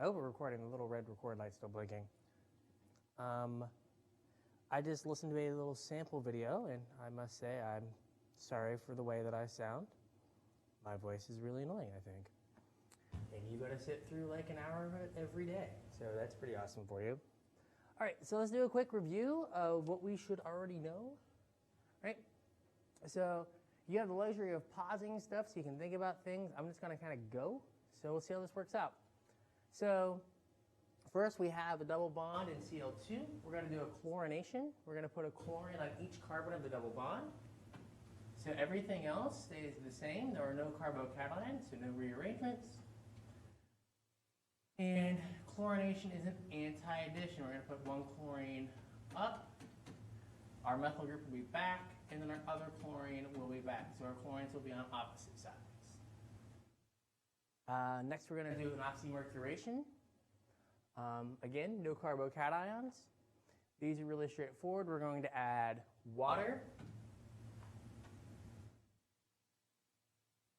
I hope we're recording. The little red record light's still blinking. I just listened to a little sample video, and I must say I'm sorry for the way that I sound. My voice is really annoying, I think. And you got to sit through like an hour of it every day, so that's pretty awesome for you. All right, so let's do a quick review of what we should already know. Right? So you have the luxury of pausing stuff so you can think about things. I'm just going to kind of go, so we'll see how this works out. So first we have a double bond in Cl2. We're going to do a chlorination. We're going to put a chlorine on each carbon of the double bond. So everything else stays the same. There are no carbocations, so no rearrangements. And chlorination is an anti-addition. We're going to put one chlorine up. Our methyl group will be back, and then our other chlorine will be back. So our chlorines will be on opposite sides. Next, we're going to do an oxymercuration. Again, no carbocations. These are really straightforward. We're going to add water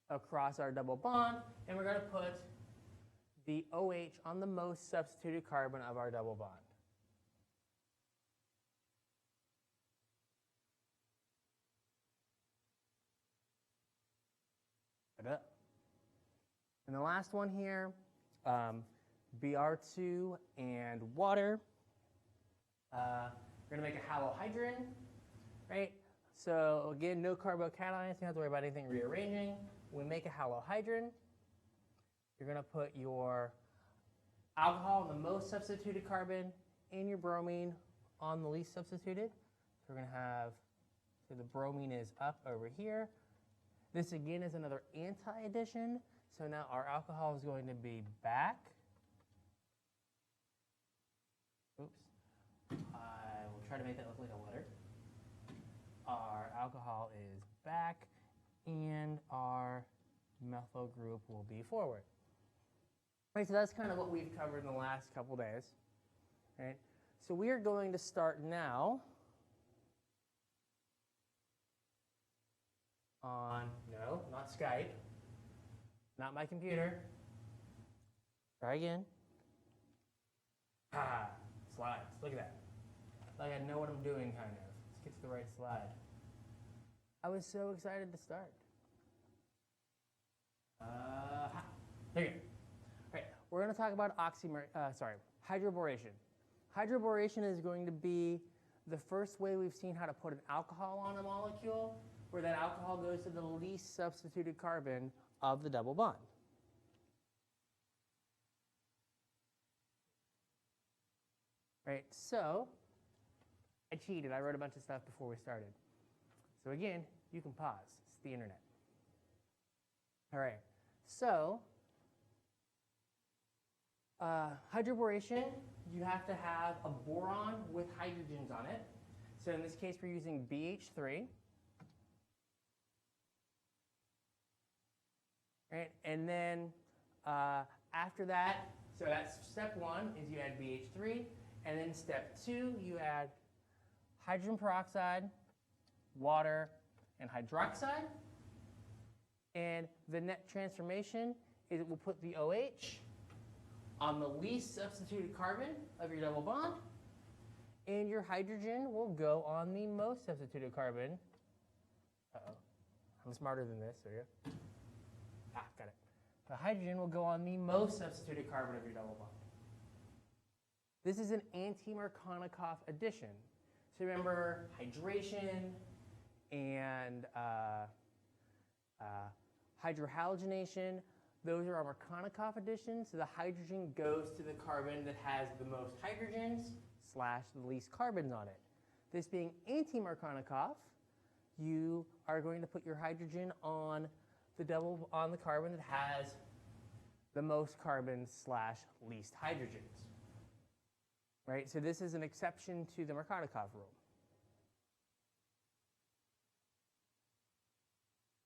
across our double bond, and we're going to put the OH on the most substituted carbon of our double bond. And the last one here, Br2 and water. We're going to make a halohydrin, right? So again, no carbocations. You don't have to worry about anything rearranging. When we make a halohydrin, you're going to put your alcohol on the most substituted carbon and your bromine on the least substituted. So we're going to have, so the bromine is up over here. This again is another anti-addition. So now our alcohol is going to be back. Oops. I will try to make that look like a letter. Our alcohol is back, and our methyl group will be forward. Right, so that's kind of what we've covered in the last couple days. Right? So we are going to start now on, no, not Skype, not my computer. Try again. Slides. Look at that. Like I know what I'm doing, kind of. Let's get to the right slide. I was so excited to start. There you go. All right, we're going to talk about hydroboration. Hydroboration is going to be the first way we've seen how to put an alcohol on a molecule, where that alcohol goes to the least substituted carbon of the double bond. Right, so I cheated. I wrote a bunch of stuff before we started. So again, you can pause. It's the internet. All right, so hydroboration, you have to have a boron with hydrogens on it. So in this case, we're using BH3. Right, and then after that, so that's step one, is you add BH3. And then step two, you add hydrogen peroxide, water, and hydroxide. And the net transformation is it will put the OH on the least substituted carbon of your double bond, and your hydrogen will go on the most substituted carbon. Uh-oh, I'm smarter than this, so yeah. Got it. The hydrogen will go on the most substituted carbon of your double bond. This is an anti-Markovnikov addition. So remember, hydration and hydrohalogenation, those are our Markovnikov additions. So the hydrogen goes to the carbon that has the most hydrogens / the least carbons on it. This being anti-Markovnikov, you are going to put your hydrogen on the carbon that has the most carbons / least hydrogens. Right, so this is an exception to the Markovnikov rule.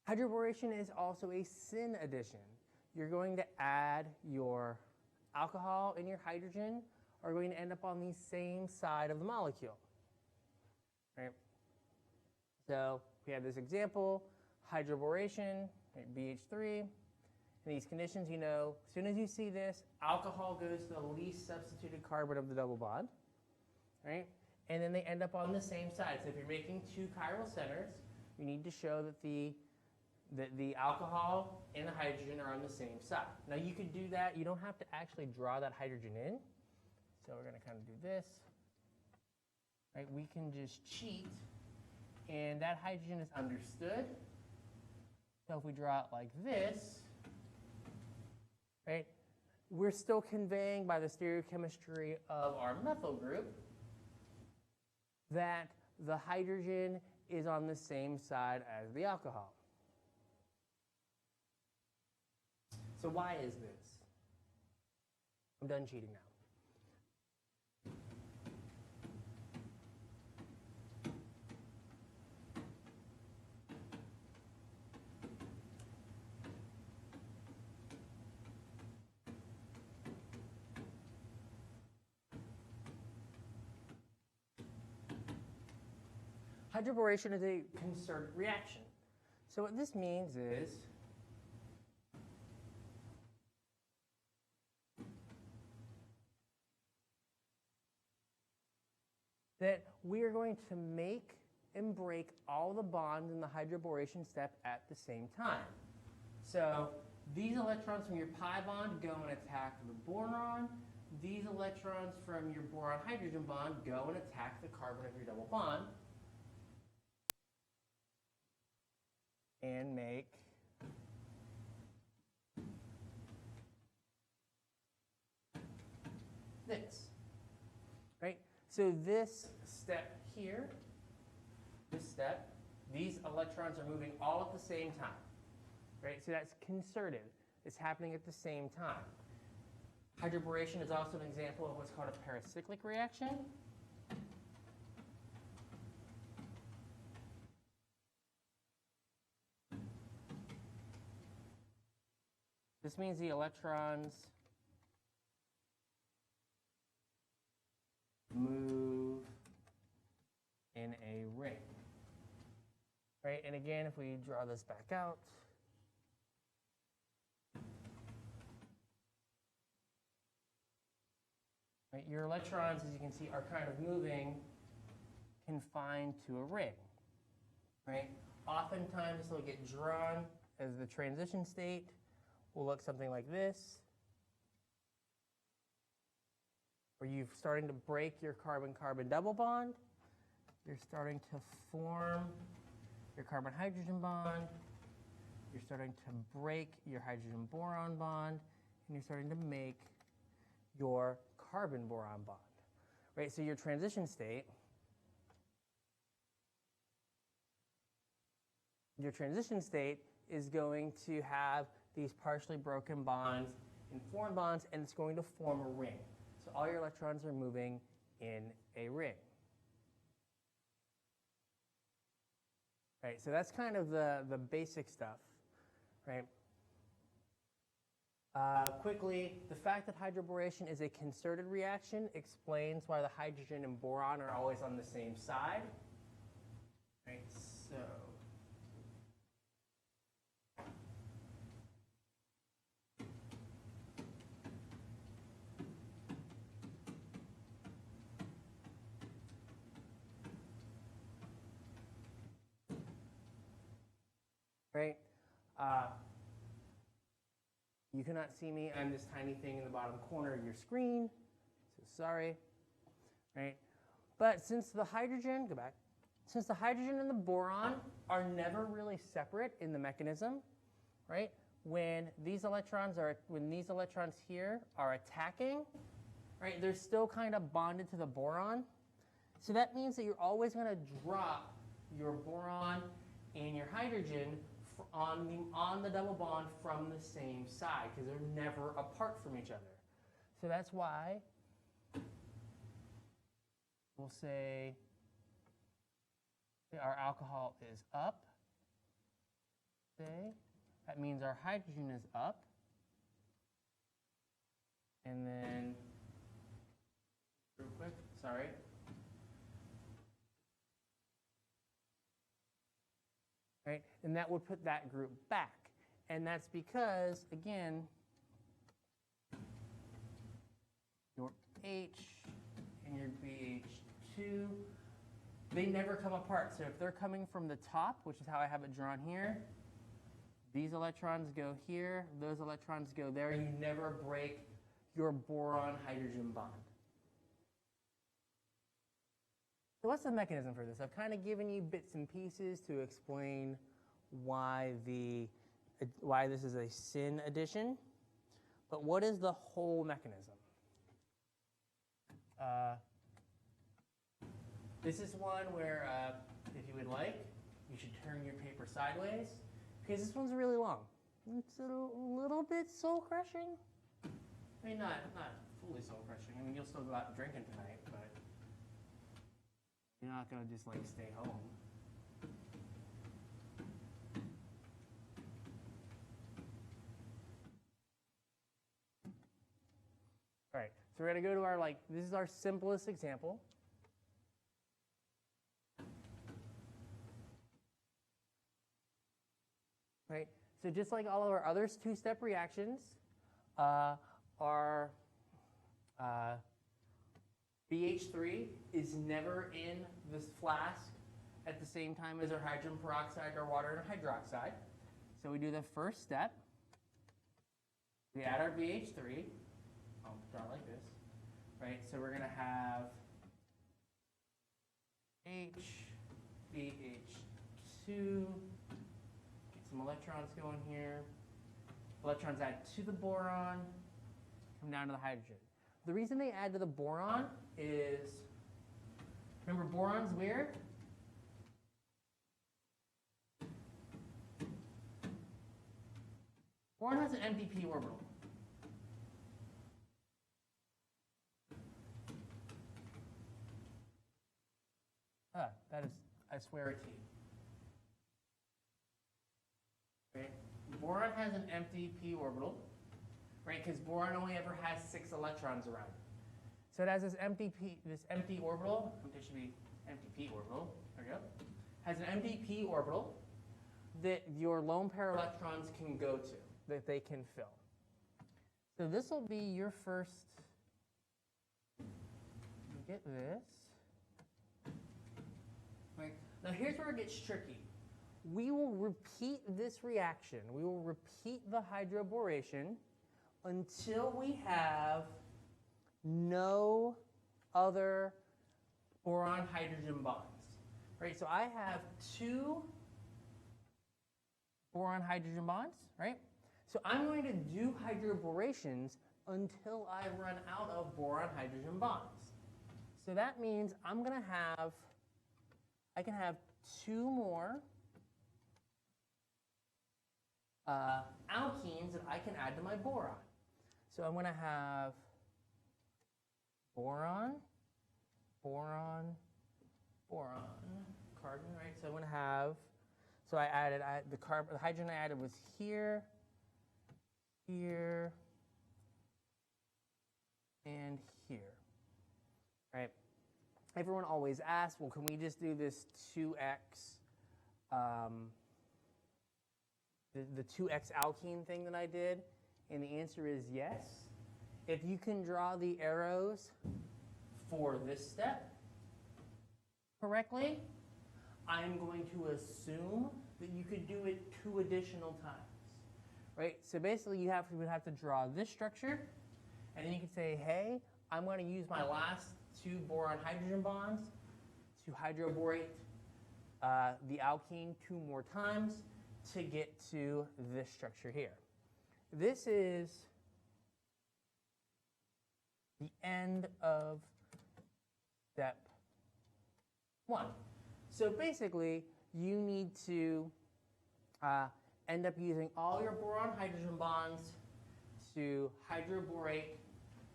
Hydroboration is also a syn addition. You're going to add your alcohol and your hydrogen are going to end up on the same side of the molecule. Right? So we have this example, hydroboration, right, BH3. In these conditions, you know, as soon as you see this, alcohol goes to the least substituted carbon of the double bond, right? And then they end up on the same side. So if you're making two chiral centers, you need to show that the alcohol and the hydrogen are on the same side. Now you can do that. You don't have to actually draw that hydrogen in. So we're going to kind of do this. Right? We can just cheat, and that hydrogen is understood. So if we draw it like this, right, we're still conveying by the stereochemistry of our methyl group that the hydrogen is on the same side as the alcohol. So why is this? I'm done cheating now. Hydroboration is a concerted reaction. So what this means is that we are going to make and break all the bonds in the hydroboration step at the same time. So these electrons from your pi bond go and attack the boron. These electrons from your boron-hydrogen bond go and attack the carbon of your double bond and make this, right? So this step here, these electrons are moving all at the same time, right? So that's concerted. It's happening at the same time. Hydroboration is also an example of what's called a paracyclic reaction. This means the electrons move in a ring, right? And again, if we draw this back out, right, your electrons, as you can see, are kind of moving confined to a ring, right? Oftentimes, this will get drawn as the transition state will look something like this, where you're starting to break your carbon-carbon double bond. You're starting to form your carbon-hydrogen bond. You're starting to break your hydrogen-boron bond. And you're starting to make your carbon-boron bond. Right? So your transition state, is going to have these partially broken bonds and foreign bonds, and it's going to form a ring. So all your electrons are moving in a ring. Right, so that's kind of the basic stuff, right? Quickly, the fact that hydroboration is a concerted reaction explains why the hydrogen and boron are always on the same side. Right, so right? You cannot see me. I'm this tiny thing in the bottom corner of your screen, so sorry, right? But since the hydrogen, go back, since the hydrogen and the boron are never really separate in the mechanism, right? When these electrons here are attacking, right, they're still kind of bonded to the boron. So that means that you're always going to drop your boron and your hydrogen on the double bond from the same side, because they're never apart from each other. So that's why we'll say our alcohol is up. Okay. That means our hydrogen is up. And then, real quick, sorry. Right? And that would put that group back. And that's because, again, your H and your BH2, they never come apart. So if they're coming from the top, which is how I have it drawn here, these electrons go here, those electrons go there. You never break your boron-hydrogen bond. So what's the mechanism for this? I've kind of given you bits and pieces to explain why this is a syn addition. But what is the whole mechanism? This is one where, if you would like, you should turn your paper sideways, because this one's really long. It's a little bit soul crushing. I mean, not fully soul crushing. I mean, you'll still go out drinking tonight, but you're not going to just like stay home. All right, so we're going to go to our, this is our simplest example. Right, so just like all of our other two-step reactions, our BH3 is never in this flask at the same time as our hydrogen peroxide, our water, and hydroxide. So we do the first step. We add our BH3. I'll draw it like this. Right, so we're going to have H, BH2, get some electrons going here. Electrons add to the boron, come down to the hydrogen. The reason they add to the boron is, remember boron's where? Boron has an empty p orbital. That is, I swear, a T. Right? Boron has an empty p orbital, right? Because boron only ever has 6 electrons around it. So it has this empty orbital. It should be empty p orbital. There we go. Has an empty p orbital that your lone pair electrons can go to, that they can fill. So this will be your first. Get this. Right. Now here's where it gets tricky. We will repeat this reaction. We will repeat the hydroboration until we have no other boron-hydrogen bonds. Right? So I have 2 boron-hydrogen bonds, right? So I'm going to do hydroborations until I run out of boron-hydrogen bonds. So that means I can have 2 more alkenes that I can add to my boron. So I'm going to have boron, boron, boron, carbon, right? So I'm going to have, so I added, the hydrogen I added was here, here, and here, right? Everyone always asks, well, can we just do this 2x, the 2x alkene thing that I did? And the answer is yes. If you can draw the arrows for this step correctly, I'm going to assume that you could do it 2 additional times, right? So basically you would have to draw this structure, and then you could say, hey, I'm going to use my last 2 boron-hydrogen bonds to hydroborate the alkene 2 more times to get to this structure here. This is the end of step 1. So basically, you need to end up using all your boron-hydrogen bonds to hydroborate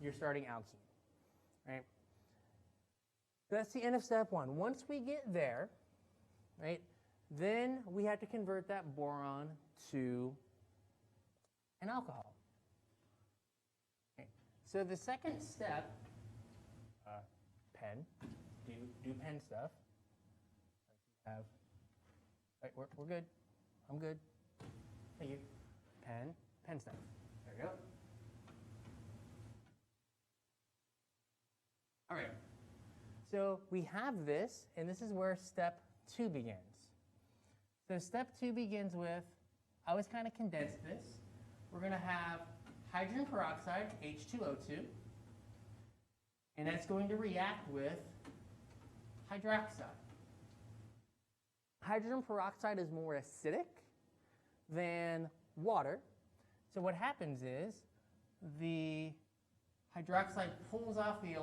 your starting alkene, right? So that's the end of step 1. Once we get there, right, then we have to convert that boron to an alcohol. Okay. So the second step, pen, do pen stuff. Right, we're good. I'm good. Thank you. pen stuff. There we go. All right. So we have this, and this is where step 2 begins. So step 2 begins with, I always kind of condense this. We're going to have hydrogen peroxide, H2O2, and that's going to react with hydroxide. Hydrogen peroxide is more acidic than water. So what happens is the hydroxide pulls off the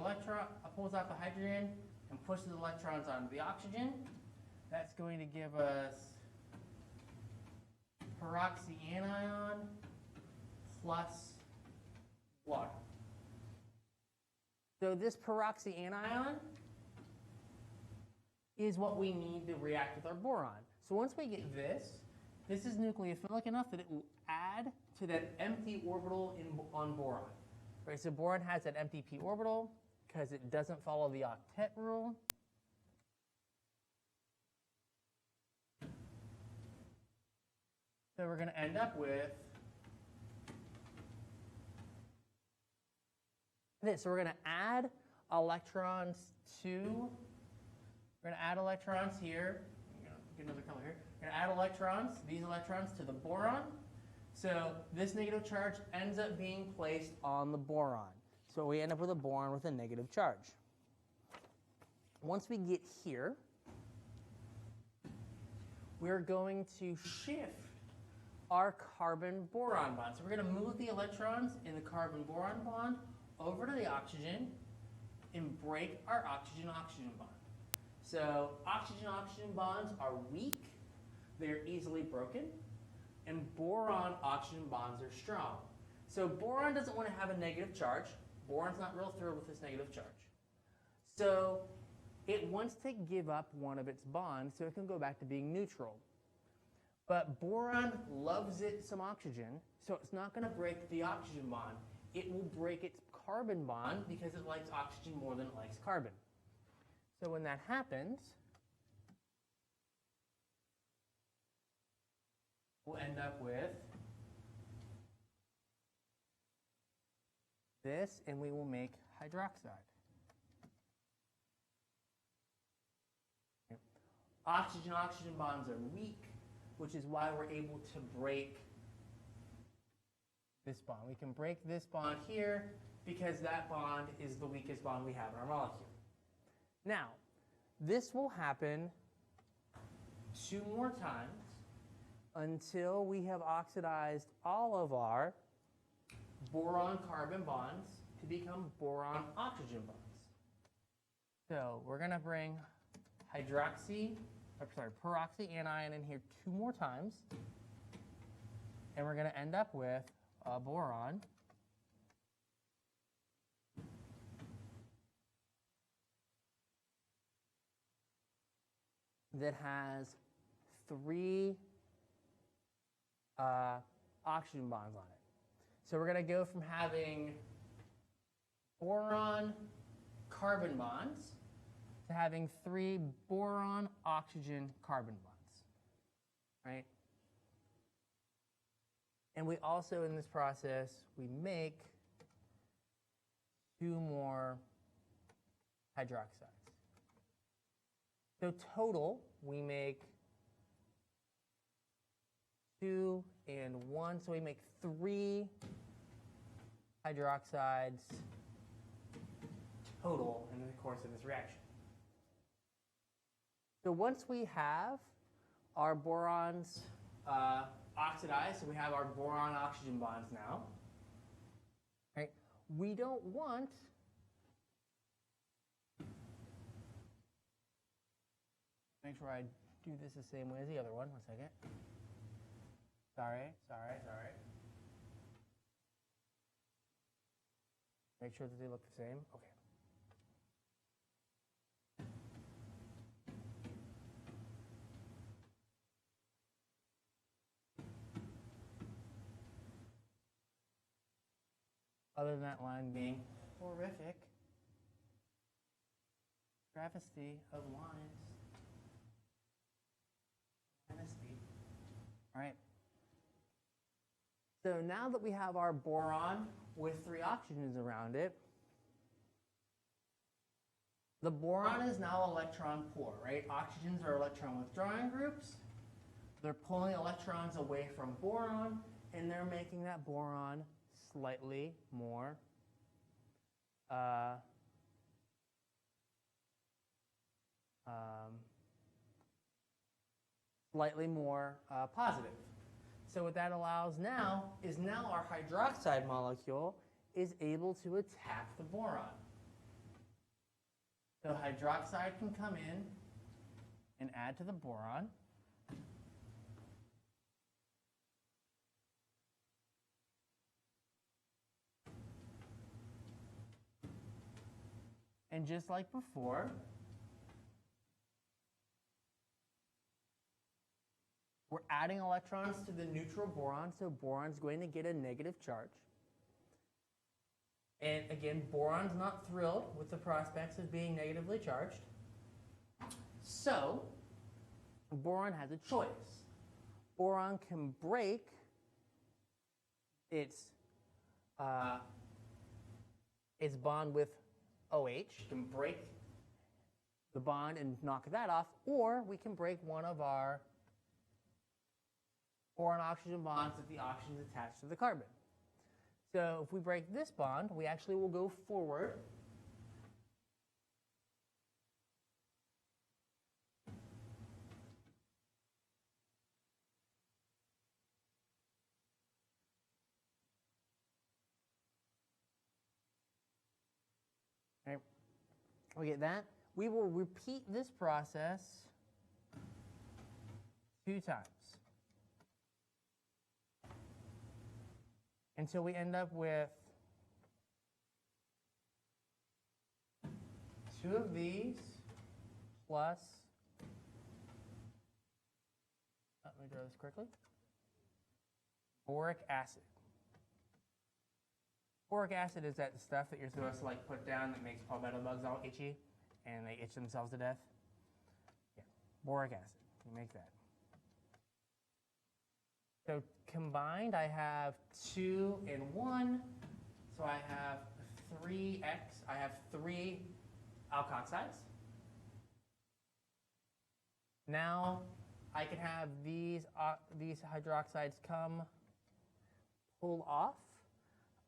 hydrogen and pushes the electrons onto the oxygen. That's going to give us peroxyanion plus water. So this peroxyanion is what we need to react with our boron. So once we get this is nucleophilic enough that it will add to that empty orbital on boron. Right, so boron has that empty p orbital because it doesn't follow the octet rule. So we're going to end up with this. So we're going to add electrons to, we're going to add electrons here. I'm going to get another color here. We're going to add electrons, these electrons, to the boron. So this negative charge ends up being placed on the boron. So we end up with a boron with a negative charge. Once we get here, we're going to shift our carbon-boron bond. So we're going to move the electrons in the carbon-boron bond over to the oxygen and break our oxygen-oxygen bond. So oxygen-oxygen bonds are weak. They're easily broken. And boron-oxygen bonds are strong. So boron doesn't want to have a negative charge. Boron's not real thrilled with this negative charge. So it wants to give up one of its bonds so it can go back to being neutral. But boron loves it some oxygen, so it's not going to break the oxygen bond. It will break its carbon bond because it likes oxygen more than it likes carbon. So when that happens, we'll end up with this, and we will make hydroxide. Oxygen-oxygen bonds are weak, which is why we're able to break this bond. We can break this bond here because that bond is the weakest bond we have in our molecule. Now, this will happen 2 more times until we have oxidized all of our boron-carbon bonds to become boron-oxygen bonds. So we're going to bring peroxyanion in here 2 more times, and we're going to end up with a boron that has 3 oxygen bonds on it. So we're going to go from having boron-carbon bonds to having 3 boron-oxygen-carbon bonds, right? And we also, in this process, we make 2 more hydroxides. So total, we make 2 and 1, so we make 3 hydroxides total in the course of this reaction. So once we have our borons oxidized, so we have our boron-oxygen bonds now, right? We don't want make sure I do this the same way as the other one. 1 second. Sorry. Make sure that they look the same. Okay. Other than that line being horrific, travesty of lines. All right. So now that we have our boron with 3 oxygens around it, the boron is now electron poor, right? Oxygens are electron withdrawing groups. They're pulling electrons away from boron, and they're making that boron slightly more positive. So what that allows now is our hydroxide molecule is able to attack the boron. So hydroxide can come in and add to the boron. And just like before, we're adding electrons to the neutral boron, so boron's going to get a negative charge. And again, boron's not thrilled with the prospects of being negatively charged. So boron has a choice. Boron can break its bond with OH, can break the bond and knock that off, or we can break one of our boron-oxygen bonds that the oxygen is attached to the carbon. So if we break this bond, we actually will go forward. Right. We get that. We will repeat this process 2 times until we end up with 2 of these plus, let me draw this quickly, boric acid. Boric acid is that stuff that you're supposed to like put down that makes palmetto bugs all itchy and they itch themselves to death. Yeah, boric acid, you make that. So combined, I have 2 and 1, so I have 3x. I have 3 alkoxides. Now I can have these hydroxides come pull off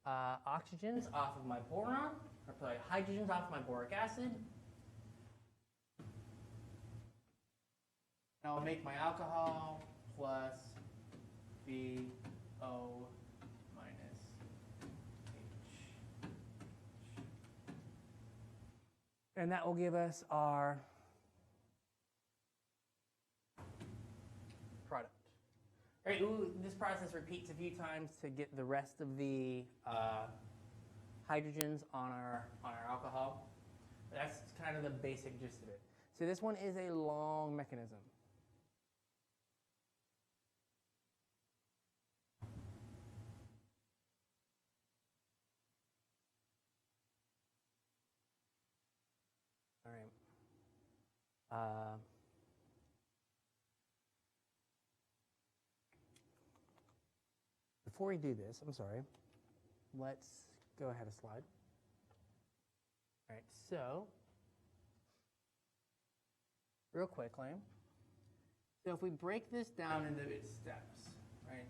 oxygens off of my boron, or sorry, hydrogens off my boric acid. And I'll make my alcohol plus BO minus H. And that will give us our product. All right, this process repeats a few times to get the rest of the hydrogens on our alcohol. That's kind of the basic gist of it. So this one is a long mechanism. All right. Before we do this, I'm sorry, let's go ahead a slide. All right, so real quickly, so if we break this down into its steps, right?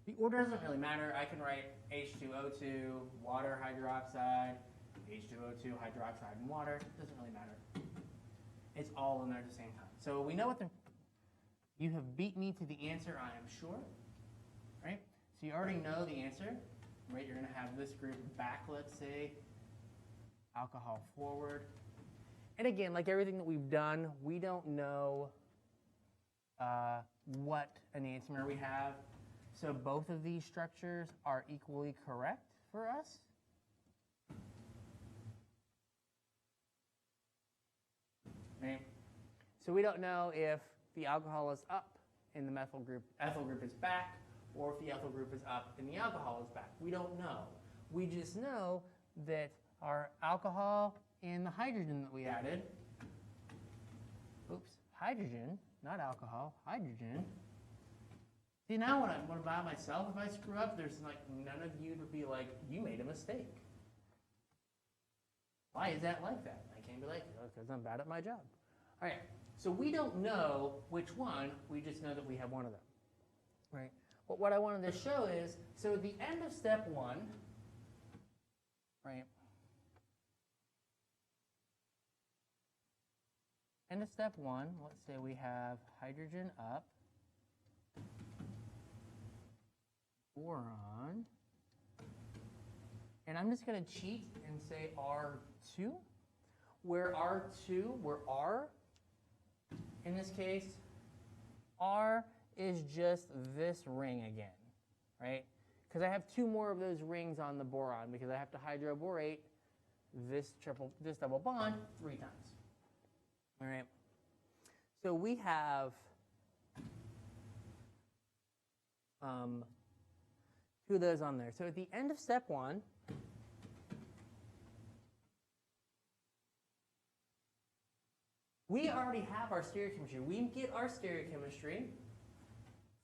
The order doesn't really matter. I can write H2O2, water hydroxide, H2O2, hydroxide, and water. It doesn't really matter. It's all in there at the same time. So we know what you have beat me to the answer, I am sure. Right? So you already know the answer. Right? You're going to have this group back, let's say, alcohol forward. And again, like everything that we've done, we don't know what enantiomer we have. So both of these structures are equally correct for us. Right? So we don't know if the alcohol is up and the ethyl group is back, or if the ethyl group is up and the alcohol is back. We don't know. We just know that our alcohol and the hydrogen that we added, hydrogen, not alcohol, hydrogen. See, now when I'm by myself, if I screw up, there's like none of you to be like, you made a mistake. Why is that like that? I can't be like, because I'm bad at my job. All right, so we don't know which one, we just know that we have one of them, right? But what I wanted to show is, so at the end of step one, right? End of step one, let's say we have hydrogen up, boron, and I'm just going to cheat and say R2, where R2, where R, in this case, R is just this ring again, right? Because I have two more of those rings on the boron because I have to hydroborate this double bond 3 times. All right. So we have 2 of those on there. So at the end of step one, we already have our stereochemistry. We get our stereochemistry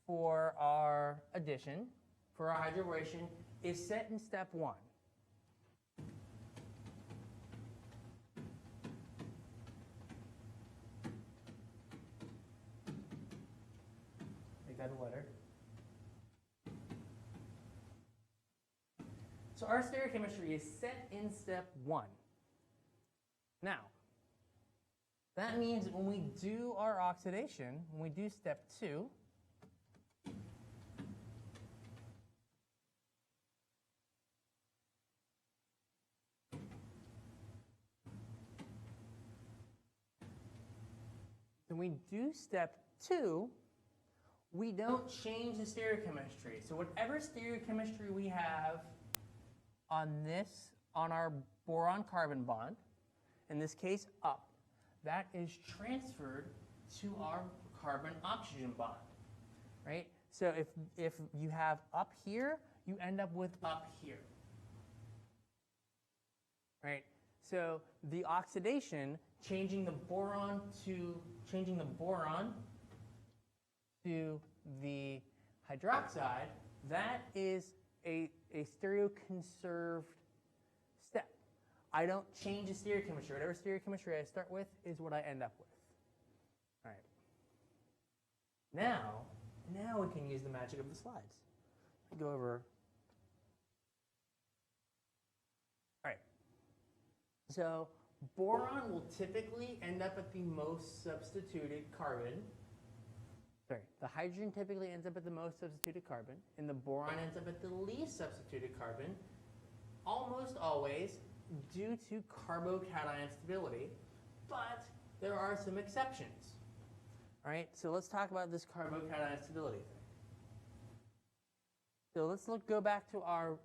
for our addition, for our hydroboration, is set in step one. Make that a letter. So our stereochemistry is set in step one. Now, that means that when we do our oxidation, when we do step 2, we don't change the stereochemistry. So whatever stereochemistry we have on our boron-carbon bond, in this case up, that is transferred to our carbon-oxygen bond, right? So if you have up here, you end up with up here, right? So the oxidation, changing the boron to the hydroxide, that is a stereoconserved step. I don't change the stereochemistry. Whatever stereochemistry I start with is what I end up with. All right. Now we can use the magic of the slides. Go over. All right. So boron will typically end up at the most substituted carbon. Sorry, the hydrogen typically ends up at the most substituted carbon, and the boron ends up at the least substituted carbon, almost always due to carbocation stability, but there are some exceptions. All right, so let's talk about this carbocation stability thing. So let's go back to our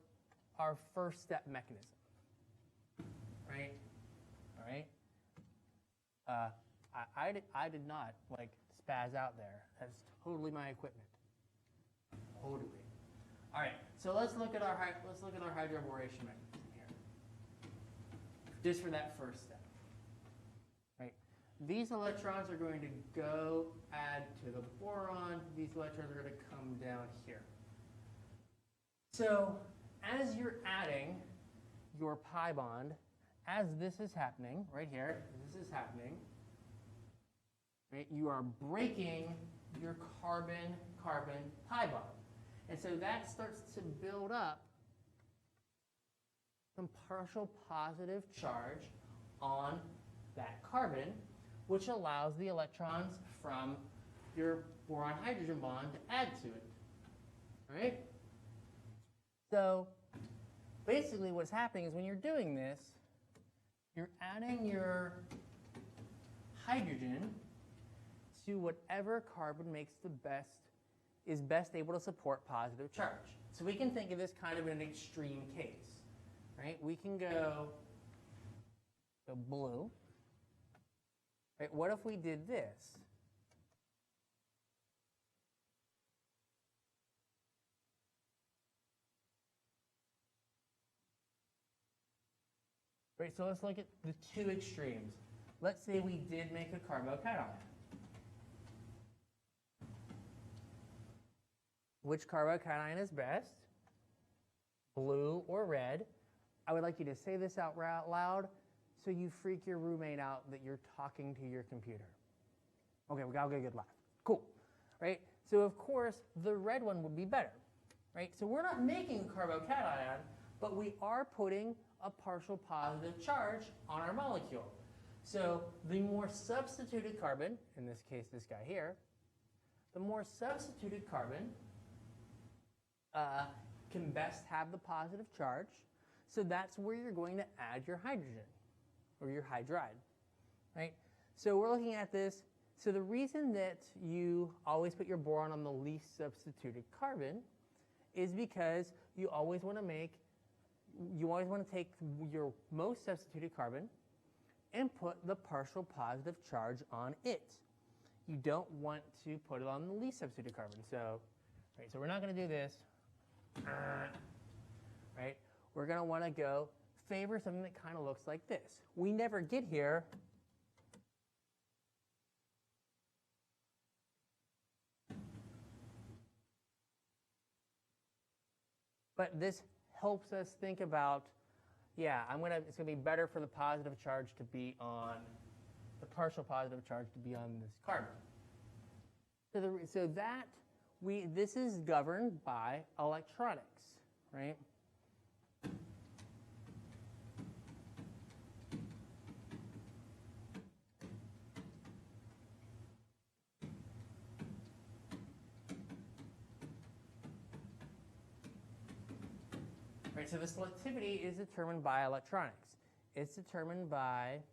first step mechanism, right? All right. I did not like spaz out there. That's totally my equipment. Totally. All right. So let's look at our hydroboration mechanism here, just for that first step. Right. These electrons are going to go add to the boron. These electrons are going to come down here. So as you're adding your pi bond, as this is happening, right here, this is happening, right, you are breaking your carbon-carbon pi bond. And so that starts to build up some partial positive charge on that carbon, which allows the electrons from your boron-hydrogen bond to add to it, right? So basically what's happening is when you're doing this, you're adding your hydrogen to whatever carbon is best able to support positive charge. So we can think of this kind of an extreme case, right? We can go blue. Right? What if we did this? Right, so let's look at the two extremes. Let's say we did make a carbocation. Which carbocation is best? Blue or red? I would like you to say this out loud so you freak your roommate out that you're talking to your computer. Okay, we got a good laugh. Cool, right? So of course, the red one would be better, right? So we're not making a carbocation, but we are putting a partial positive charge on our molecule. So the more substituted carbon, in this case this guy here, the more substituted carbon can best have the positive charge. So that's where you're going to add your hydrogen or your hydride, right? So we're looking at this. So the reason that you always put your boron on the least substituted carbon is because you always want to take your most substituted carbon and put the partial positive charge on it. You don't want to put it on the least substituted carbon. So, right, so we're not going to do this. Right? We're going to want to go favor something that kind of looks like this. We never get here. But this helps us think about, yeah, it's going to be better for the positive charge to be on, the partial positive charge to be on this carbon. So this is governed by electronics, right? Right, so the selectivity is determined by electronics. It's determined by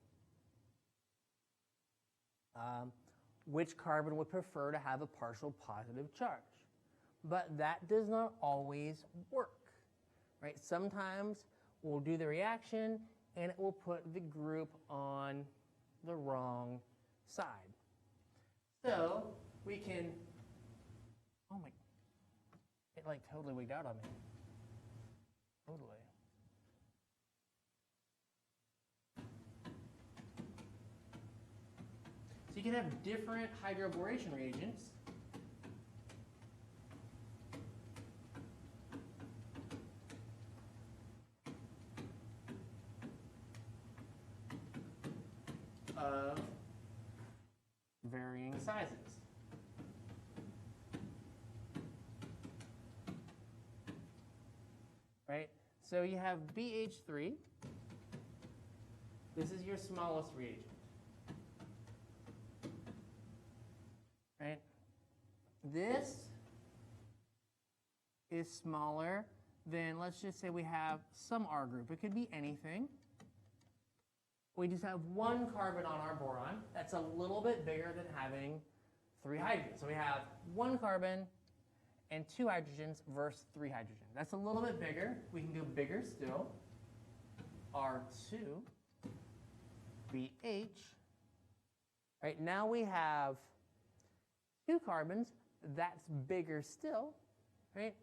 which carbon would prefer to have a partial positive charge. But that does not always work, right? Sometimes we'll do the reaction and it will put the group on the wrong side. So we can, oh my, it like totally wigged out on me. Totally. So you can have different hydroboration reagents. Of varying sizes. Right? So you have BH3. This is your smallest reagent. Right? This is smaller than, let's just say we have some R group. It could be anything. We just have one carbon on our boron. That's a little bit bigger than having 3 hydrogens. So we have 1 carbon and 2 hydrogens versus 3 hydrogens. That's a little bit bigger. We can go bigger still. R2, BH. Right, now we have 2 carbons. That's bigger still, right?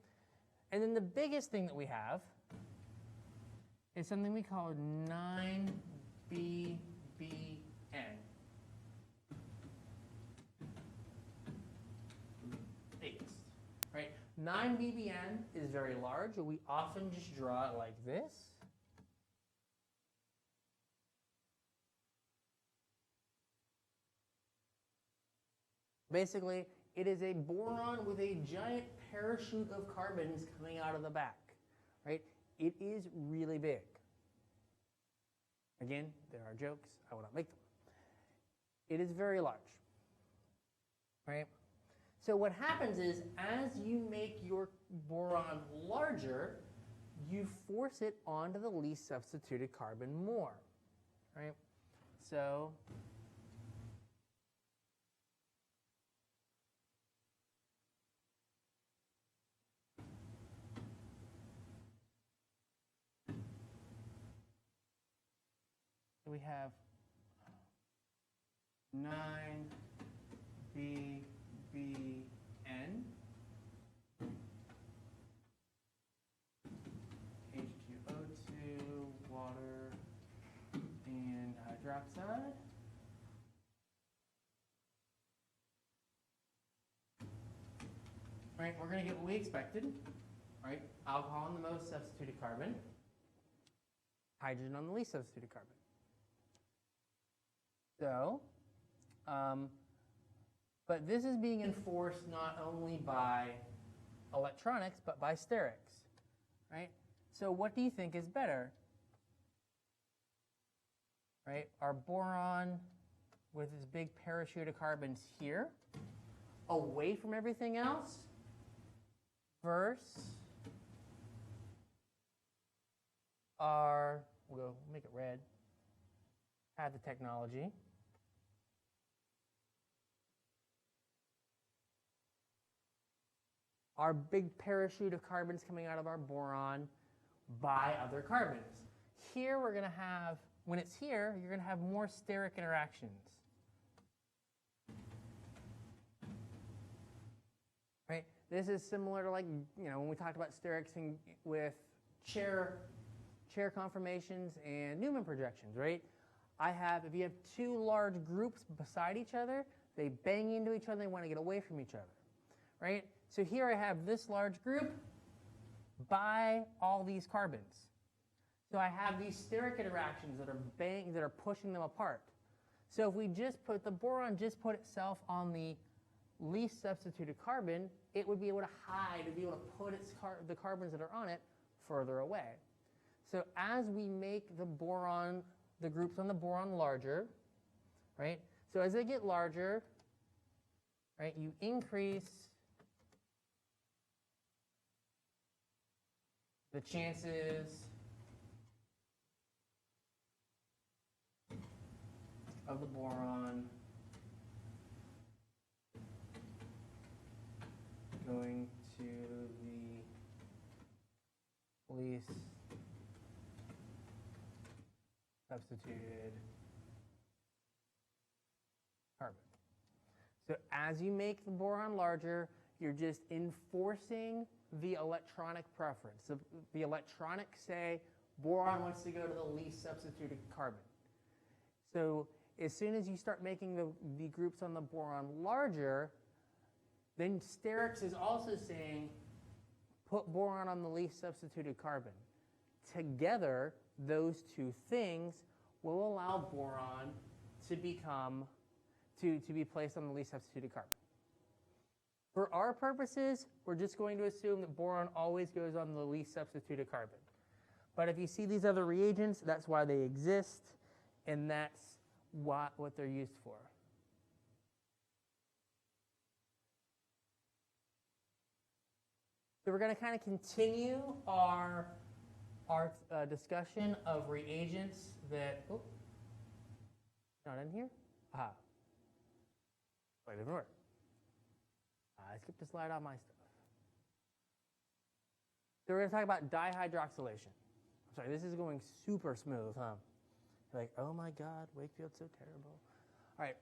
And then the biggest thing that we have is something we call 9BBN. Right? 9BBN is very large, but we often just draw it like this. Basically, it is a boron with a giant parachute of carbons coming out of the back. Right? It is really big. Again, there are jokes. I will not make them. It is very large. Right? So what happens is, as you make your boron larger, you force it onto the least substituted carbon more. Right? So we have 9BBN, H2O2, water, hydroxide. Right, we're going to get what we expected. Right, alcohol on the most substituted carbon, hydrogen on the least substituted carbon. So, but this is being enforced not only by electronics, but by sterics, right? So what do you think is better? Right, our boron with its big parachute of carbons here, away from everything else, versus our, we'll make it red, have the technology. Our big parachute of carbons coming out of our boron by other carbons. Here we're going to have, when it's here, you're going to have more steric interactions. Right? This is similar to, like, you know, when we talked about sterics with chair conformations and Newman projections, right? If you have two large groups beside each other, they bang into each other, they want to get away from each other, right? So here I have this large group by all these carbons. So I have these steric interactions that are pushing them apart. So if we just put the boron, just put itself on the least substituted carbon, it would be able to hide, it would be able to put the carbons that are on it further away. So as we make the boron, the groups on the boron larger, right? So as they get larger, right, you increase the chances of the boron going to the least substituted carbon. So as you make the boron larger, you're just enforcing the electronic preference. So the electronics say boron wants to go to the least substituted carbon. So as soon as you start making the groups on the boron larger, then sterics is also saying put boron on the least substituted carbon. Together, those two things will allow boron to be placed on the least substituted carbon. For our purposes, we're just going to assume that boron always goes on the least substituted carbon. But if you see these other reagents, that's why they exist, and that's what they're used for. So we're going to kind of continue our discussion of reagents that, oh, not in here? Aha. Wait, didn't work. I skipped a slide on my stuff. So we're going to talk about dihydroxylation. I'm sorry, this is going super smooth, huh? You're like, oh my God, Wakefield's so terrible. All right,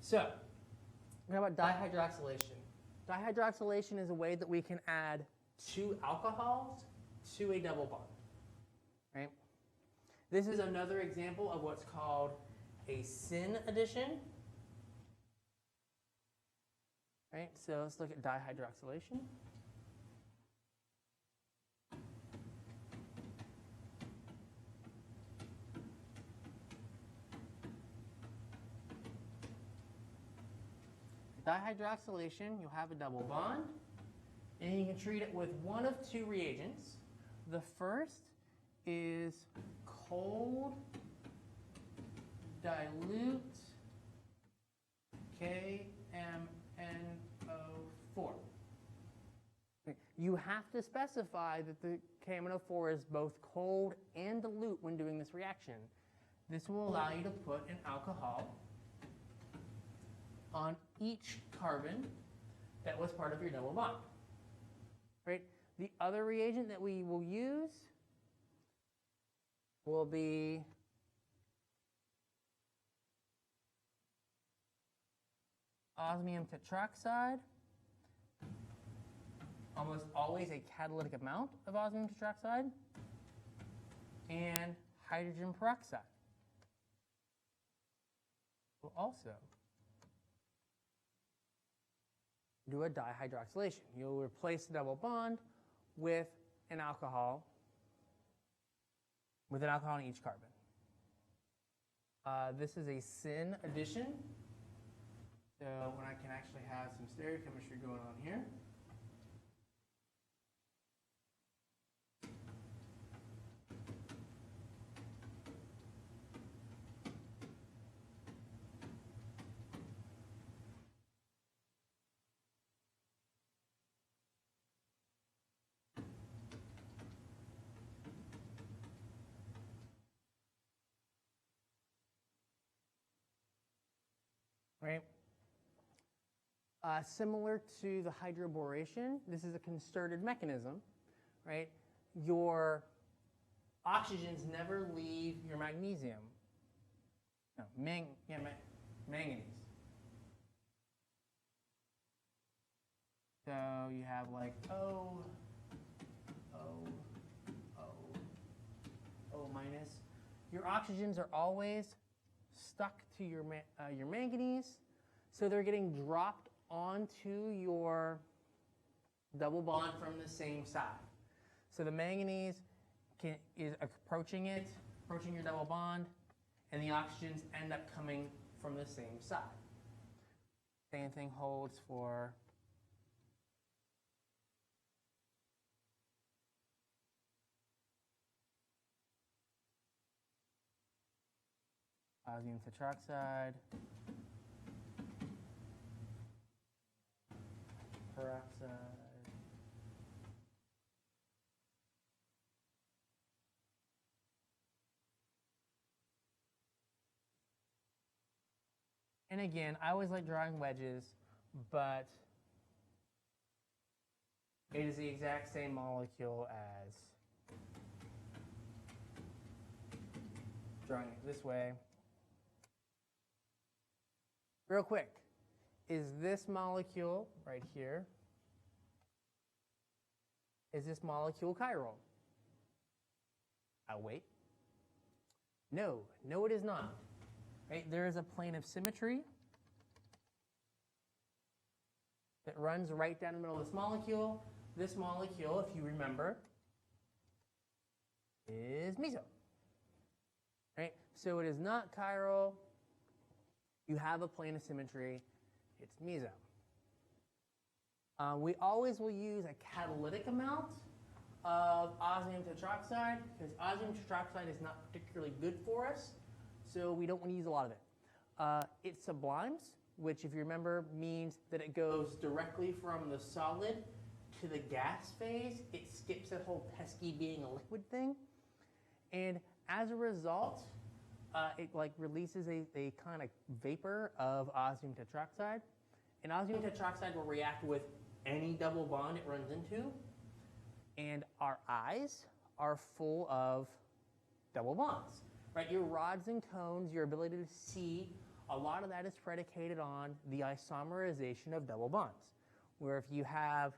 so we're going to talk about dihydroxylation. Dihydroxylation is a way that we can add two alcohols to a double bond, right? This is another example of what's called a syn addition. Right, so let's look at dihydroxylation. Dihydroxylation, you'll have a double bond, and you can treat it with one of two reagents. The first is cold dilute KMNO4. You have to specify that the KMNO4 is both cold and dilute when doing this reaction. This will allow you to put an alcohol on each carbon that was part of your double bond. Right? The other reagent that we will use will be osmium tetroxide. Almost always a catalytic amount of osmium tetroxide, and hydrogen peroxide. will also do a dihydroxylation. You'll replace the double bond with an alcohol in each carbon. This is a syn addition. So when I can actually have some stereochemistry going on here. Right? Similar to the hydroboration, this is a concerted mechanism, right? Your oxygens never leave your magnesium. No, manganese. So you have like O minus. Your oxygens are always stuck to your manganese, so they're getting dropped onto your double bond from the same side. So the manganese is approaching your double bond, and the oxygens end up coming from the same side. Same thing holds for osmium tetroxide, peroxide, and again, I always like drawing wedges, but it is the exact same molecule as drawing it this way. Real quick, is this molecule right here, is this molecule chiral? I'll wait. No, it is not. Right? There is a plane of symmetry that runs right down the middle of this molecule. This molecule, if you remember, is meso. Right? So it is not chiral. You have a plane of symmetry. It's meso. We always will use a catalytic amount of osmium tetroxide because osmium tetroxide is not particularly good for us, so we don't want to use a lot of it. It sublimes, which if you remember means that it goes directly from the solid to the gas phase. It skips that whole pesky being a liquid thing. And as a result, it releases a kind of vapor of osmium tetroxide. And osmium tetroxide will react with any double bond it runs into. And our eyes are full of double bonds. Right? Your rods and cones, your ability to see, a lot of that is predicated on the isomerization of double bonds. Where if you have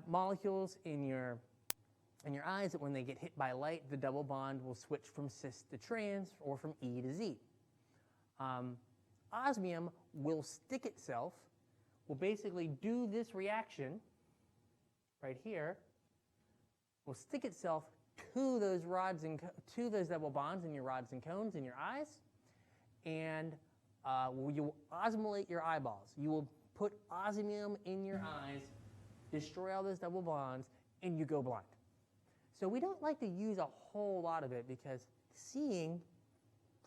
molecules in your eyes that when they get hit by light, the double bond will switch from cis to trans or from E to Z. Osmium will stick itself, will basically do this reaction right here, will stick itself to those rods and to those double bonds in your rods and cones in your eyes, and you will osmolate your eyeballs. You will put osmium in your eyes, destroy all those double bonds, and you go blind. So we don't like to use a whole lot of it because seeing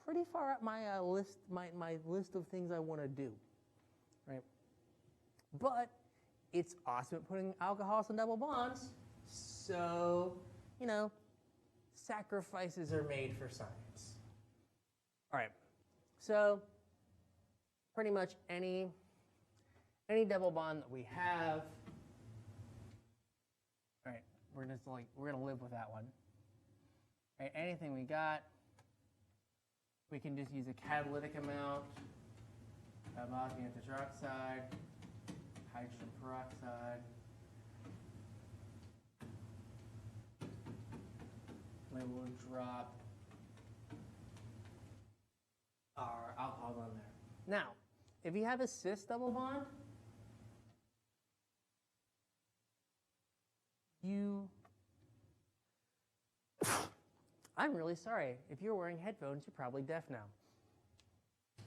pretty far up my list, my list of things I want to do, right? But it's awesome at putting alcohols and double bonds, so, sacrifices are made for science. All right, so pretty much any double bond that we have, all right, we're gonna live with that one. All right, anything we got, we can just use a catalytic amount of osmium tetroxide, hydrogen peroxide. We will drop our alcohols on there. Now, if you have a cis double bond, I'm really sorry. If you're wearing headphones, you're probably deaf now.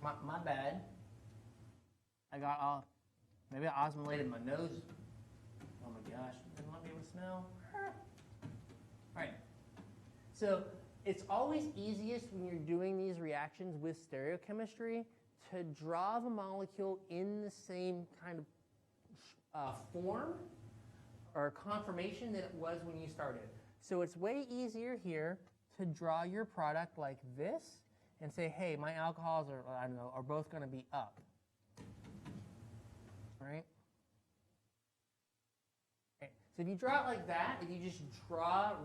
My bad. I got all, maybe I osmolated my nose. Oh my gosh, didn't let me able to smell. All right, so it's always easiest when you're doing these reactions with stereochemistry to draw the molecule in the same kind of form or conformation that it was when you started. So it's way easier here to draw your product like this and say, hey, my alcohols are, I don't know, are both going to be up. Right? Okay. So if you draw it like that, if you just redraw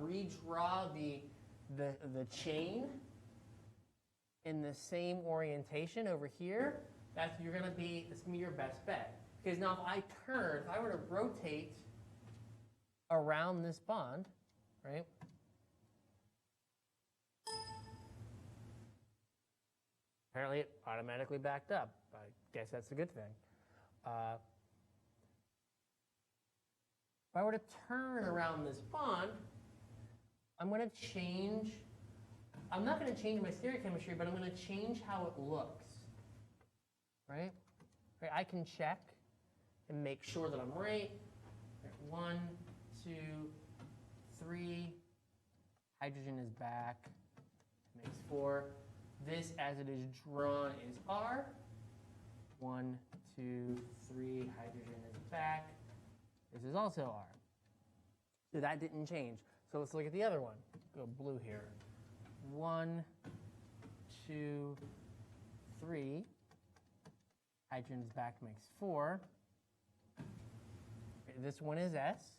the chain in the same orientation over here, that's that's going to be your best bet. Because now if I were to rotate around this bond, right? Apparently it automatically backed up. I guess that's a good thing. If I were to turn around this bond, I'm going to change, I'm not going to change my stereochemistry, but I'm going to change how it looks. Right? I can check and make sure that I'm right. 1, 2, 3. Hydrogen is back. Makes 4. This, as it is drawn, is R. 1, 2, 3. Hydrogen is back. This is also R. So that didn't change. So let's look at the other one. Go blue here. 1, 2, 3. Hydrogen's back makes 4. This one is S.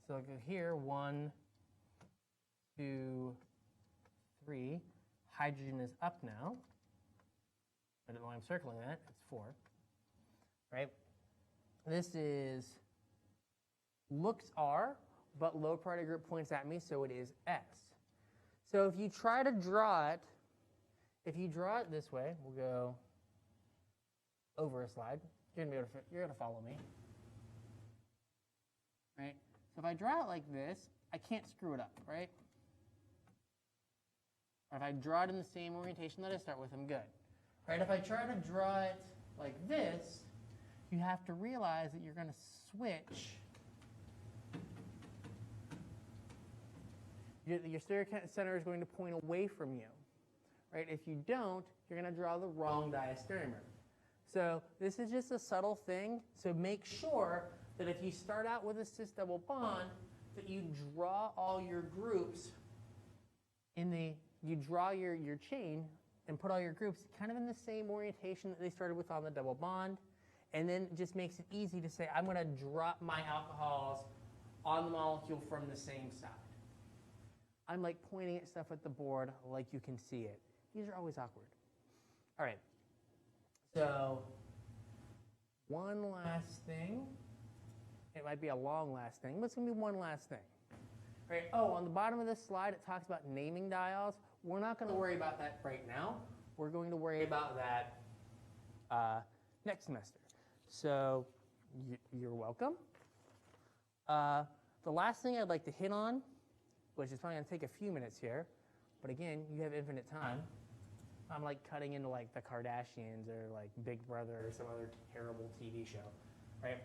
So look at here. 1, 2, 3. Hydrogen is up now. I don't know why I'm circling that. It's 4. Right? This looks R, but low priority group points at me, so it is S. So if you try to draw it, if you draw it this way, we'll go over a slide. You're gonna follow me. Right? So if I draw it like this, I can't screw it up, right? Or if I draw it in the same orientation that I start with, I'm good. Right? If I try to draw it like this, you have to realize that you're going to switch. Your stereocenter is going to point away from you. Right? If you don't, you're going to draw the wrong diastereomer. So this is just a subtle thing. So make sure that if you start out with a cis double bond, that you draw all your groups you draw your chain and put all your groups kind of in the same orientation that they started with on the double bond. And then it just makes it easy to say, I'm going to drop my alcohols on the molecule from the same side. I'm like pointing at stuff at the board like you can see it. These are always awkward. All right. So one last thing. It might be a long last thing, but it's going to be one last thing. Right. Oh, on the bottom of this slide, it talks about naming diols. We're not going to worry about that right now. We're going to worry about that next semester. So you're welcome. The last thing I'd like to hit on, which is probably going to take a few minutes here, but again, you have infinite time. I'm like cutting into like the Kardashians or like Big Brother or some other terrible TV show, right?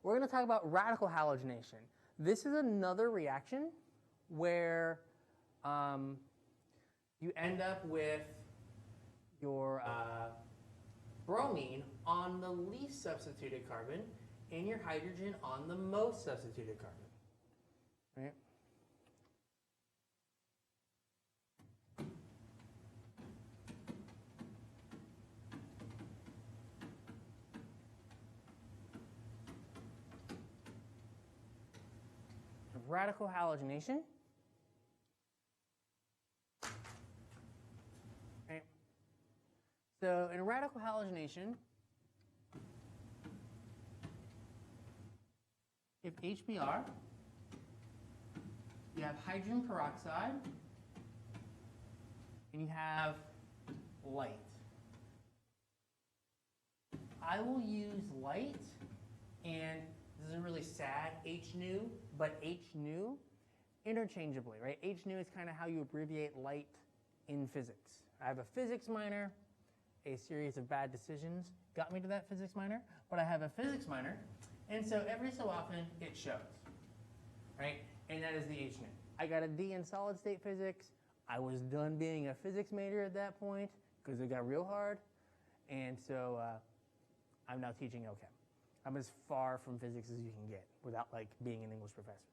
We're going to talk about radical halogenation. This is another reaction where you end up with your bromine on the least substituted carbon and your hydrogen on the most substituted carbon. Right? Radical halogenation. Right. So in radical halogenation, if HBr, you have hydrogen peroxide, and you have light. I will use light, and this is really sad, HNU, but HNU interchangeably, right? HNU is kind of how you abbreviate light in physics. I have a physics minor, a series of bad decisions got me to that physics minor, but I have a physics minor, and so every so often it shows, right? And that is the HNU. I got a D in solid state physics. I was done being a physics major at that point because it got real hard, and so I'm now teaching OChem. I'm as far from physics as you can get without like being an English professor,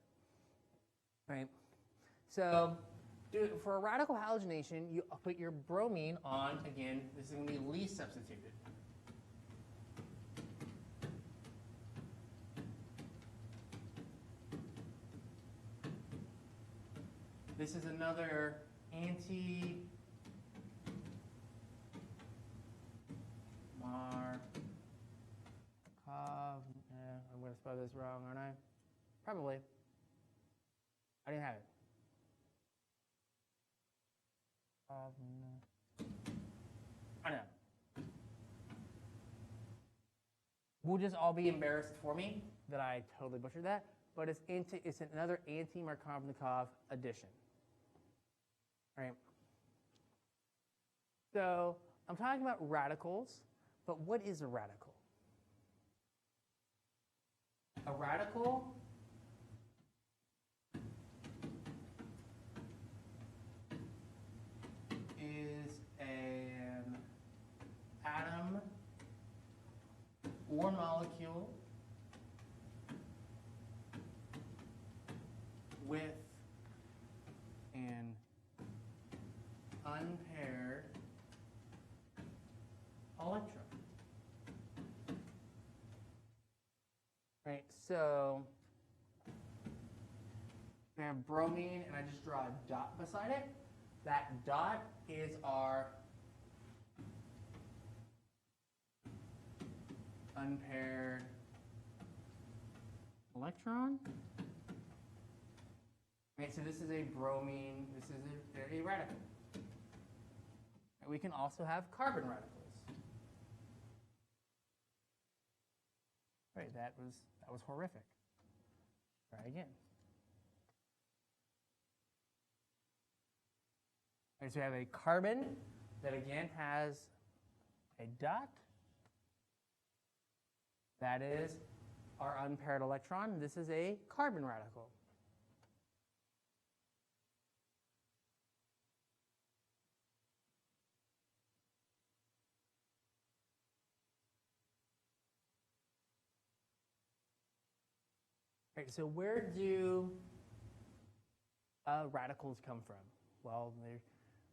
right? So for a radical halogenation, you put your bromine on, again, this is going to be least substituted. This is another anti-Markov. I'm going to spell this wrong, aren't I? Probably. I didn't have it. I know. We'll just all be embarrassed for me that I totally butchered that, but it's another anti-Markovnikov addition. Right? So I'm talking about radicals, but what is a radical? A radical is an atom or molecule with an unpaired electron. Right, so we have bromine, and I just draw a dot beside it. That dot is our unpaired electron. Right, so this is a bromine, this is a radical. And we can also have carbon radicals. Right, that was horrific. Try again. Right, so we have a carbon that again has a dot. That is our unpaired electron. This is a carbon radical. Right, so where do radicals come from? Well,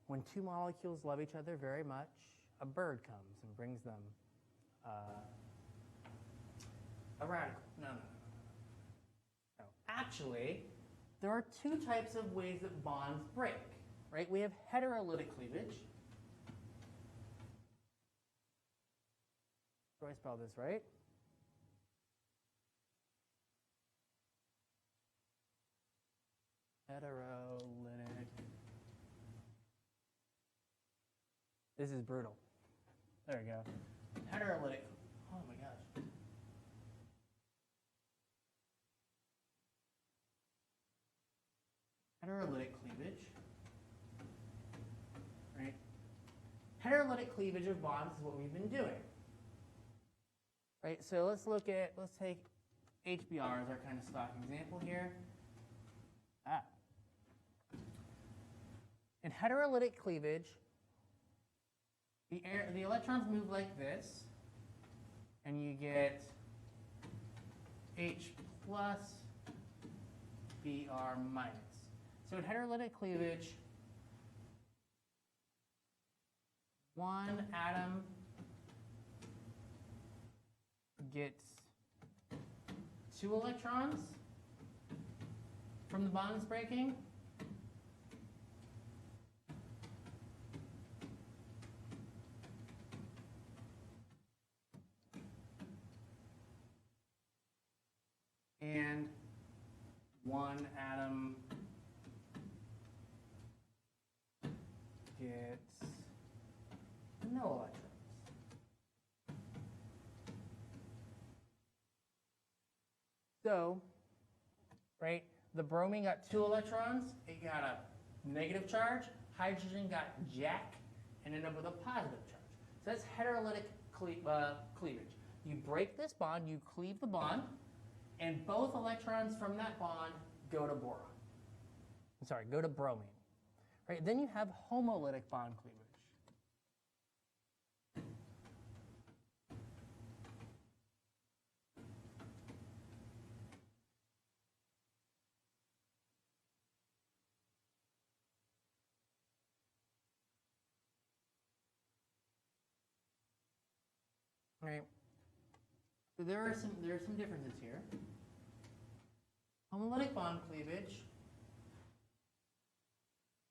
when two molecules love each other very much, a bird comes and brings them a radical. No. Actually, there are two types of ways that bonds break. Right? We have heterolytic cleavage. Do I spell this right? Heterolytic. This is brutal. There we go. Heterolytic. Oh my gosh. Heterolytic cleavage. Right? Heterolytic cleavage of bonds is what we've been doing. Right? So let's take HBr as our kind of stock example here. In heterolytic cleavage, the electrons move like this, and you get H plus Br minus. So in heterolytic cleavage, one atom gets 2 electrons from the bonds breaking. And one atom gets no electrons. So, right, the bromine got 2 electrons, it got a negative charge, hydrogen got jack, and ended up with a positive charge. So that's heterolytic cleavage. You break this bond, you cleave the bond, and both electrons from that bond go to boron. Sorry, go to bromine. Right, then you have homolytic bond cleavage. Right. So there are some differences here. Homolytic bond cleavage,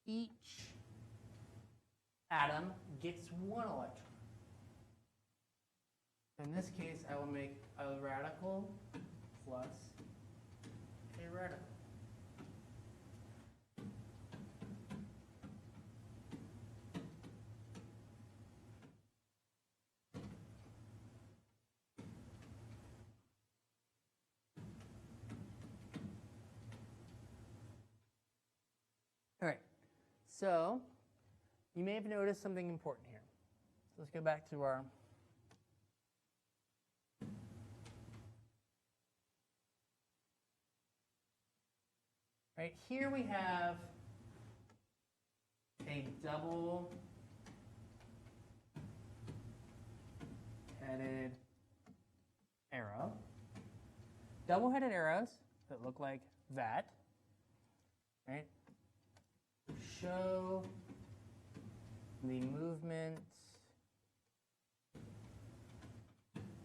each atom gets 1 electron. In this case, I will make a radical plus a radical. All right, so you may have noticed something important here. So let's go back to our right here we have a double-headed arrow. Double-headed arrows that look like that, right? Show the movement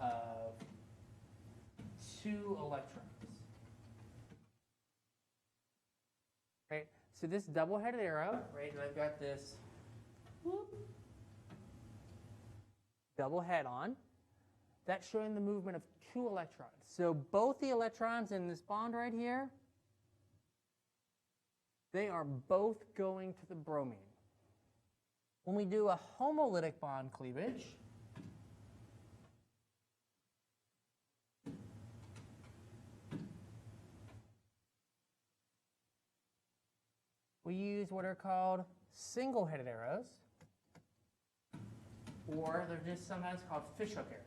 of 2 electrons. Right? So this double-headed arrow, right, and I've got this double head on, that's showing the movement of 2 electrons. So both the electrons in this bond right here, they are both going to the bromine. When we do a homolytic bond cleavage, we use what are called single-headed arrows, or they're just sometimes called fishhook arrows.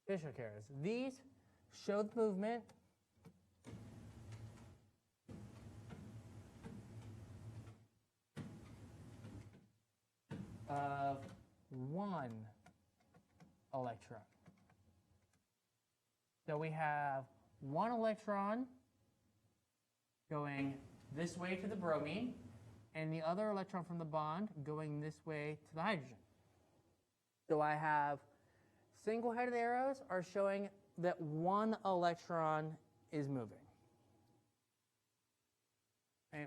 Fishhook arrows. These show the movement of 1 electron. So we have 1 electron going this way to the bromine, and the other electron from the bond going this way to the hydrogen. So I have single-headed arrows are showing that 1 electron is moving. Okay.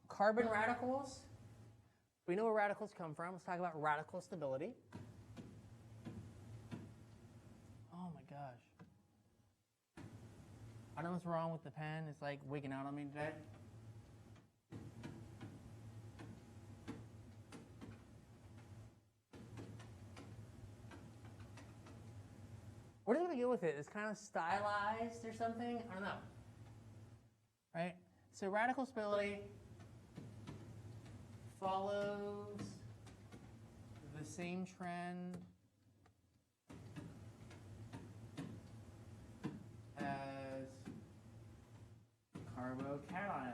Carbon radicals, we know where radicals come from. Let's talk about radical stability. Oh my gosh. I don't know what's wrong with the pen. It's like wigging out on me today. What are we going to go with it? It's kind of stylized or something? I don't know. Right? So radical stability follows the same trend as carbocation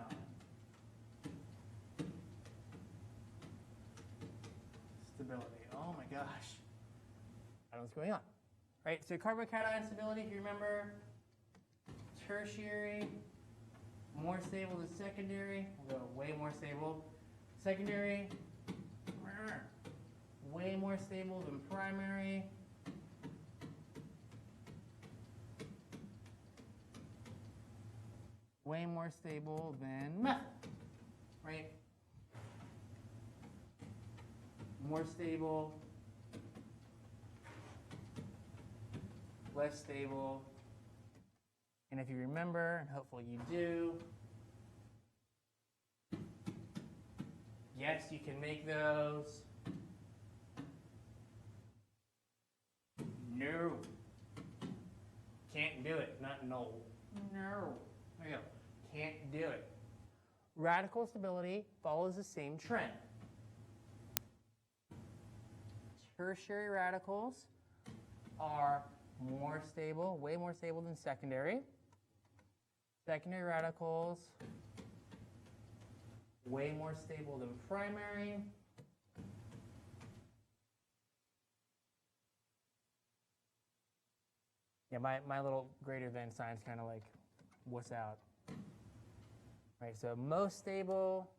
stability. Oh my gosh. I don't know what's going on. Right, so carbocation stability, if you remember, tertiary, more stable than secondary. We'll go way more stable. Secondary, way more stable than primary. way more stable than methyl, right? More stable, less stable. And if you remember, and hopefully you do, yes, you can make those. No. Can't do it. Not no. No. There you go. Can't do it. Radical stability follows the same trend. Tertiary radicals are more stable, way more stable than secondary. Secondary radicals, way more stable than primary. Yeah, my little greater than sign's kind of like, what's out? Right, so most stable,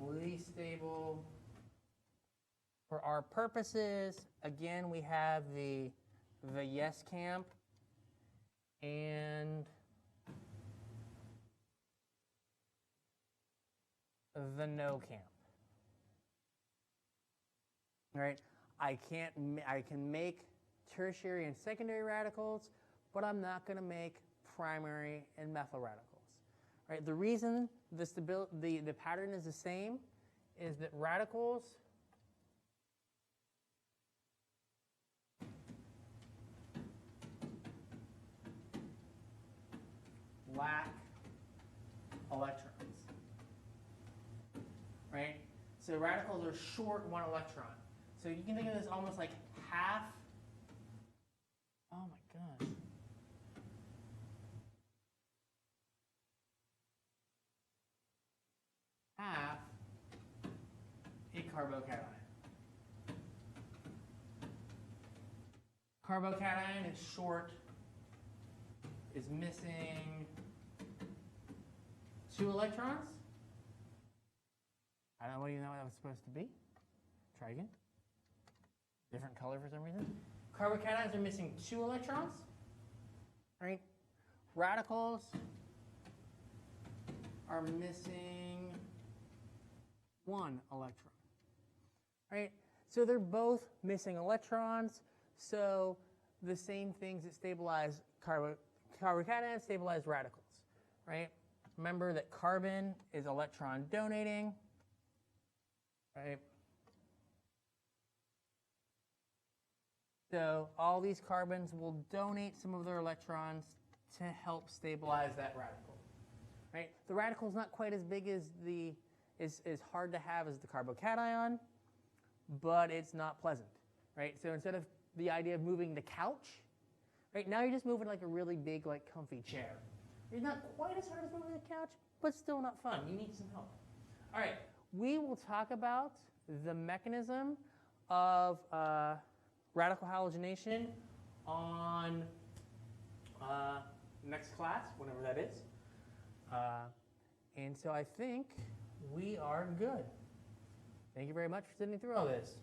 least stable. For our purposes, again, we have the yes camp and the no camp. All right, I can make tertiary and secondary radicals, but I'm not going to make primary and methyl radicals. Right? The reason the pattern is the same is that radicals lack electrons. Right? So radicals are short one electron. So you can think of this almost like half. Oh my gosh. Half a carbocation. Carbocation is short, is missing 2 electrons. I don't even know what that was supposed to be. Try again. Different color for some reason. Carbocations are missing 2 electrons. Right? Radicals are missing 1 electron. Right? So they're both missing electrons. So the same things that stabilize carbocations stabilize radicals. Right? Remember that carbon is electron donating. Right? So all these carbons will donate some of their electrons to help stabilize that radical. Right? The radical is not quite as big as is hard to have as the carbocation, but it's not pleasant. Right? So instead of the idea of moving the couch, right now you're just moving like a really big, like comfy chair. It's not quite as hard as moving the couch, but still not fun. You need some help. All right, we will talk about the mechanism of radical halogenation on next class, whenever that is. And so I think we are good. Thank you very much for sitting through all this.